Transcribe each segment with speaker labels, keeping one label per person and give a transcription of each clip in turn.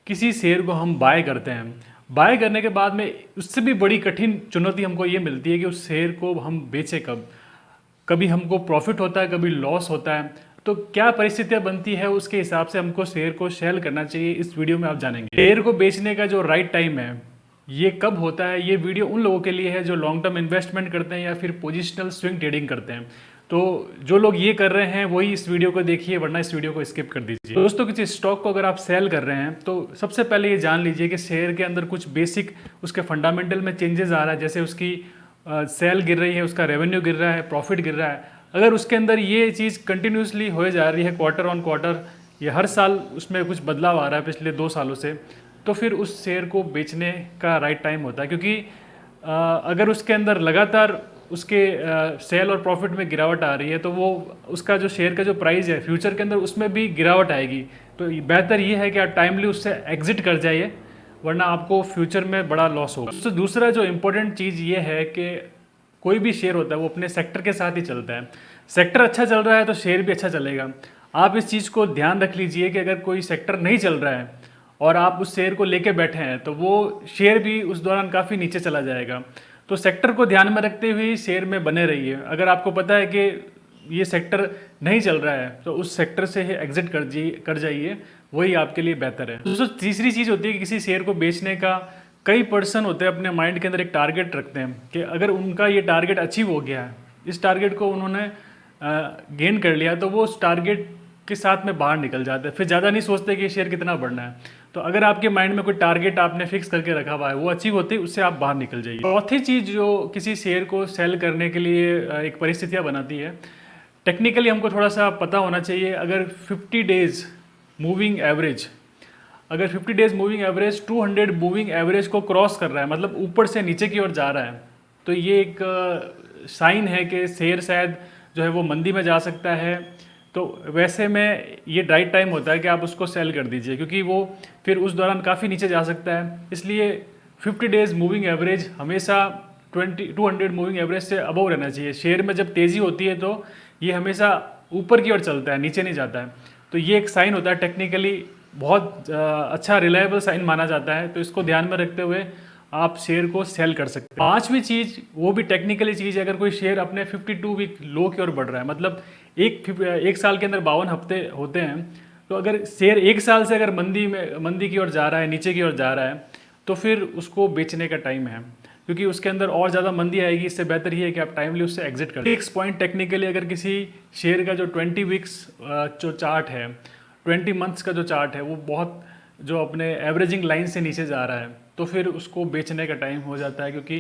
Speaker 1: किसी शेयर को हम बाय करते हैं, बाय करने के बाद में उससे भी बड़ी कठिन चुनौती हमको ये मिलती है कि उस शेयर को हम बेचें कब। कभी हमको प्रॉफिट होता है, कभी लॉस होता है। तो क्या परिस्थितियां बनती है, उसके हिसाब से हमको शेयर को सेल करना चाहिए, इस वीडियो में आप जानेंगे। शेयर को बेचने का जो राइट टाइम है ये कब होता है, ये वीडियो उन लोगों के लिए है जो लॉन्ग टर्म इन्वेस्टमेंट करते हैं या फिर पोजिशनल स्विंग ट्रेडिंग करते हैं। तो जो लोग ये कर रहे हैं वही इस वीडियो को देखिए, वरना इस वीडियो को स्किप कर दीजिए। दोस्तों, किसी स्टॉक को अगर आप सेल कर रहे हैं तो सबसे पहले ये जान लीजिए कि शेयर के अंदर कुछ बेसिक उसके फंडामेंटल में चेंजेस आ रहा है। जैसे उसकी सेल गिर रही है, उसका रेवेन्यू गिर रहा है, प्रॉफिट गिर रहा है। अगर उसके अंदर ये चीज़ कंटिन्यूसली हो जा रही है, क्वार्टर ऑन क्वार्टर या हर साल उसमें कुछ बदलाव आ रहा है पिछले 2 सालों से, तो फिर उस शेयर को बेचने का राइट टाइम होता है। क्योंकि अगर उसके अंदर लगातार उसके सेल और प्रॉफिट में गिरावट आ रही है तो वो उसका जो शेयर का जो प्राइस है फ्यूचर के अंदर उसमें भी गिरावट आएगी। तो बेहतर ये है कि आप टाइमली उससे एग्जिट कर जाइए, वरना आपको फ्यूचर में बड़ा लॉस होगा। तो दूसरा जो इम्पोर्टेंट चीज़ ये है कि कोई भी शेयर होता है वो अपने सेक्टर के साथ ही चलता है। सेक्टर अच्छा चल रहा है तो शेयर भी अच्छा चलेगा। आप इस चीज़ को ध्यान रख लीजिए कि अगर कोई सेक्टर नहीं चल रहा है और आप उस शेयर को लेके बैठे हैं तो वो शेयर भी उस दौरान काफ़ी नीचे चला जाएगा। तो सेक्टर को ध्यान में रखते हुए शेयर में बने रहिए। अगर आपको पता है कि ये सेक्टर नहीं चल रहा है तो उस सेक्टर से ही एग्जिट कर जाइए, वही आपके लिए बेहतर है। दोस्तों, तीसरी चीज़ होती है कि किसी शेयर को बेचने का कई पर्सन होते हैं अपने माइंड के अंदर एक टारगेट रखते हैं कि अगर उनका ये टारगेट अचीव हो गया है, इस टारगेट को उन्होंने गेन कर लिया, तो वो उस टारगेट के साथ में बाहर निकल जाते हैं, फिर ज़्यादा नहीं सोचते कि शेयर कितना बढ़ना है। तो अगर आपके माइंड में कोई टारगेट आपने फिक्स करके रखा हुआ है, वो अचीव होती है, उससे आप बाहर निकल जाइए। चौथी चीज़ जो किसी शेयर को सेल करने के लिए एक परिस्थितियाँ बनाती है, टेक्निकली हमको थोड़ा सा पता होना चाहिए। अगर 50 डेज मूविंग एवरेज, अगर 50 days moving average 200 moving average को क्रॉस कर रहा है, मतलब ऊपर से नीचे की ओर जा रहा है, तो ये एक साइन है कि शेयर शायद जो है वो मंदी में जा सकता है। तो वैसे में ये राइट टाइम होता है कि आप उसको सेल कर दीजिए, क्योंकि वो फिर उस दौरान काफ़ी नीचे जा सकता है। इसलिए 50 डेज मूविंग एवरेज हमेशा 200 मूविंग एवरेज से अबव रहना चाहिए। शेयर में जब तेज़ी होती है तो ये हमेशा ऊपर की ओर चलता है, नीचे नहीं जाता है। तो ये एक साइन होता है, टेक्निकली बहुत अच्छा रिलायबल साइन माना जाता है। तो इसको ध्यान में रखते हुए आप शेयर को सेल कर सकते हैं। पांचवी चीज़, वो भी टेक्निकली चीज़ है, अगर कोई शेयर अपने 52 वीक लो की ओर बढ़ रहा है, मतलब एक साल के अंदर 52 हफ्ते होते हैं, तो अगर शेयर एक साल से अगर मंदी की ओर जा रहा है, नीचे की ओर जा रहा है, तो फिर उसको बेचने का टाइम है, क्योंकि उसके अंदर और ज़्यादा मंदी आएगी। इससे बेहतर ये है कि आप टाइमली उससे एग्जिट करें। फिक्स पॉइंट, टेक्निकली अगर किसी शेयर का जो 20 वीक्स जो चार्ट है, 20 मंथ्स का जो चार्ट है, वो बहुत जो अपने एवरेजिंग लाइन से नीचे जा रहा है, तो फिर उसको बेचने का टाइम हो जाता है, क्योंकि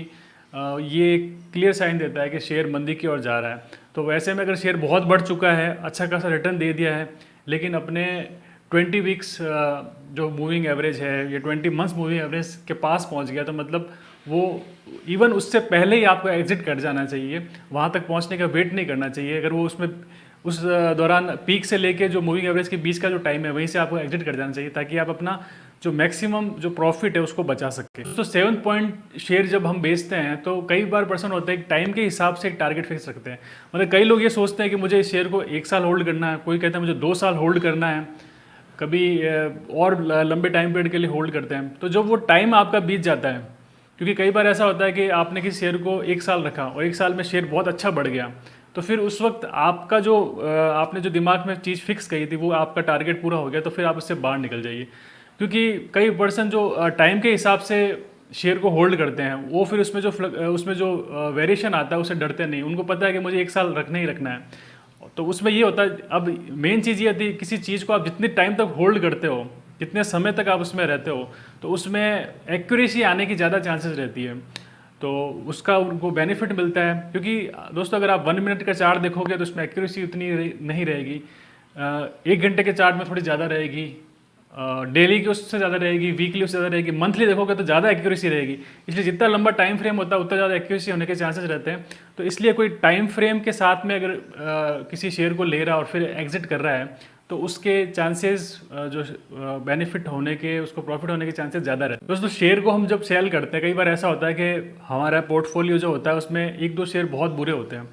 Speaker 1: ये क्लियर साइन देता है कि शेयर मंदी की ओर जा रहा है। तो वैसे में अगर शेयर बहुत बढ़ चुका है, अच्छा खासा रिटर्न दे दिया है, लेकिन अपने 20 वीक्स जो मूविंग एवरेज है या 20 मंथ्स मूविंग एवरेज के पास पहुंच गया, तो मतलब वो इवन उससे पहले ही आपको एग्जिट कर जाना चाहिए। वहाँ तक पहुँचने का वेट नहीं करना चाहिए। अगर वो उसमें उस दौरान पीक से लेके जो मूविंग एवरेज के बीच का जो टाइम है, वहीं से आपको एग्जिट कर जाना चाहिए, ताकि आप अपना जो मैक्सिमम जो प्रॉफिट है उसको बचा सके। तो 7 पॉइंट शेयर जब हम बेचते हैं तो कई बार पर्सन होते हैं टाइम के हिसाब से एक टारगेट फिक्स रखते हैं। मतलब कई लोग ये सोचते हैं कि मुझे इस शेयर को 1 साल होल्ड करना है, कोई कहता है मुझे 2 साल होल्ड करना है, कभी और लंबे टाइम पीरियड के लिए होल्ड करते हैं। तो जब वो टाइम आपका बीत जाता है, क्योंकि कई बार ऐसा होता है कि आपने किसी शेयर को 1 साल रखा और 1 साल में शेयर बहुत अच्छा बढ़ गया, तो फिर उस वक्त आपका जो आपने जो दिमाग में चीज़ फिक्स कही थी वो आपका टारगेट पूरा हो गया, तो फिर आप उससे बाहर निकल जाइए। क्योंकि कई पर्सन जो टाइम के हिसाब से शेयर को होल्ड करते हैं, वो फिर उसमें जो वेरिएशन आता है उससे डरते नहीं। उनको पता है कि मुझे 1 साल रखना ही रखना है। तो उसमें ये होता है, अब मेन चीज़ ये होती है, किसी चीज़ को आप जितने टाइम तक होल्ड करते हो, जितने समय तक आप उसमें रहते हो, तो उसमें एक्यूरेसी आने की ज़्यादा चांसेस रहती है। तो उसका उनको बेनिफिट मिलता है। क्योंकि दोस्तों, अगर आप 1 मिनट का चार्ट देखोगे तो उसमें एक्यूरेसी उतनी नहीं रहेगी। 1 घंटे के चार्ट में थोड़ी ज़्यादा रहेगी, डेली की उससे ज़्यादा रहेगी, वीकली उससे ज़्यादा रहेगी, मंथली देखोगे तो ज़्यादा एक्यूरेसी रहेगी। इसलिए जितना लंबा टाइम फ्रेम होता है उतना ज़्यादा एक्यूरेसी होने के चांसेस रहते हैं। तो इसलिए कोई टाइम फ्रेम के साथ में अगर किसी शेयर को ले रहा है और फिर एग्जिट कर रहा है, तो उसके चांसेस जो बेनिफिट होने के, उसको प्रॉफिट होने के चांसेस ज़्यादा रहते हैं। दोस्तों, शेयर को हम जब सेल करते हैं, कई बार ऐसा होता है कि हमारा पोर्टफोलियो जो होता है उसमें 1-2 शेयर बहुत बुरे होते हैं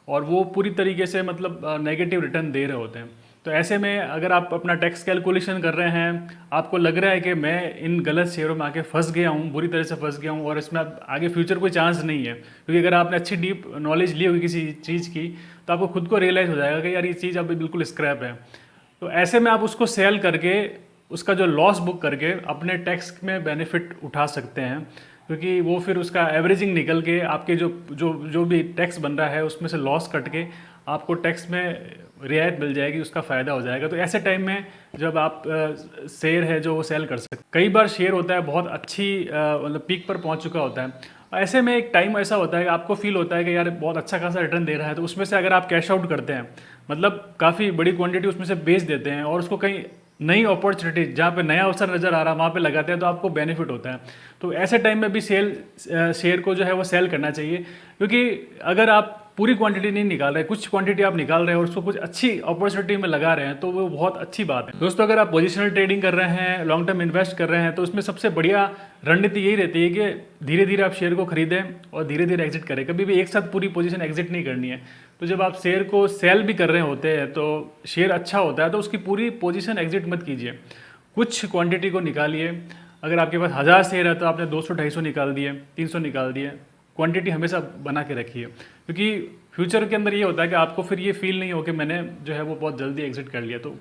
Speaker 1: और वो पूरी तरीके से मतलब नेगेटिव रिटर्न दे रहे होते हैं। तो ऐसे में अगर आप अपना टैक्स कैलकुलेशन कर रहे हैं, आपको लग रहा है कि मैं इन गलत शेयरों में आके फंस गया हूँ, बुरी तरह से फंस गया हूँ और इसमें अब आगे फ्यूचर कोई चांस नहीं है, क्योंकि अगर आपने अच्छी डीप नॉलेज ली होगी किसी चीज़ की तो आपको खुद को रियलाइज़ हो जाएगा कि यार ये चीज़ अभी बिल्कुल स्क्रैप है। तो ऐसे में आप उसको सेल करके उसका जो लॉस बुक करके अपने टैक्स में बेनिफिट उठा सकते हैं, क्योंकि वो फिर उसका एवरेजिंग निकल के आपके जो जो जो भी टैक्स बन रहा है उसमें से लॉस कट के आपको टैक्स में रियायत मिल जाएगी, उसका फ़ायदा हो जाएगा। तो ऐसे टाइम में जब आप शेयर है जो वो सेल कर सकते, कई बार शेयर होता है बहुत अच्छी मतलब पीक पर पहुंच चुका होता है, ऐसे में एक टाइम ऐसा होता है कि आपको फील होता है कि यार बहुत अच्छा खासा रिटर्न दे रहा है, तो उसमें से अगर आप कैश आउट करते हैं, मतलब काफ़ी बड़ी क्वांटिटी उसमें से बेच देते हैं और उसको कहीं नई अपॉर्चुनिटी जहाँ पे नया अवसर नज़र आ रहा है वहाँ पे लगाते हैं, तो आपको बेनिफिट होता है। तो ऐसे टाइम में भी शेयर को जो है वो सेल करना चाहिए, क्योंकि अगर आप पूरी क्वांटिटी नहीं निकाल रहे, कुछ क्वांटिटी आप निकाल रहे हैं और उसको कुछ अच्छी अपॉर्चुनिटी में लगा रहे हैं, तो वो बहुत अच्छी बात है। दोस्तों, अगर आप पोजिशनल ट्रेडिंग कर रहे हैं, लॉन्ग टर्म इन्वेस्ट कर रहे हैं, तो उसमें सबसे बढ़िया रणनीति यही रहती है कि धीरे धीरे आप शेयर को खरीदें और धीरे धीरे एग्जिट करें। कभी भी एक साथ पूरी पोजीशन एग्जिट नहीं करनी है। तो जब आप शेयर को सेल भी कर रहे होते हैं तो शेयर अच्छा होता है तो उसकी पूरी पोजीशन एग्जिट मत कीजिए, कुछ क्वांटिटी को निकालिए। अगर आपके पास 1000 शेयर है तो आपने 200-250 निकाल दिए, 300 निकाल दिए। क्वांटिटी हमेशा बना के रखिए, क्योंकि फ्यूचर के अंदर ये होता है कि आपको फिर ये फील नहीं हो कि मैंने जो है वो बहुत जल्दी एग्जिट कर लिया। तो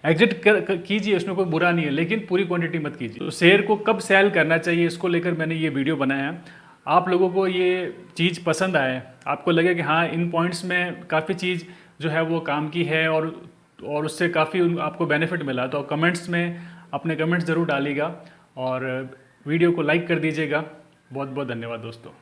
Speaker 1: एग्जिट कीजिए, उसमें कोई बुरा नहीं है, लेकिन पूरी क्वांटिटी मत कीजिए। तो शेयर को कब सेल करना चाहिए, इसको लेकर मैंने ये वीडियो बनाया है। आप लोगों को ये चीज़ पसंद आए, आपको लगे कि हाँ इन पॉइंट्स में काफ़ी चीज़ जो है वो काम की है और उससे काफ़ी आपको बेनिफिट मिला, तो कमेंट्स में अपने कमेंट्स ज़रूर डालिएगा और वीडियो को लाइक कर दीजिएगा। बहुत बहुत धन्यवाद दोस्तों।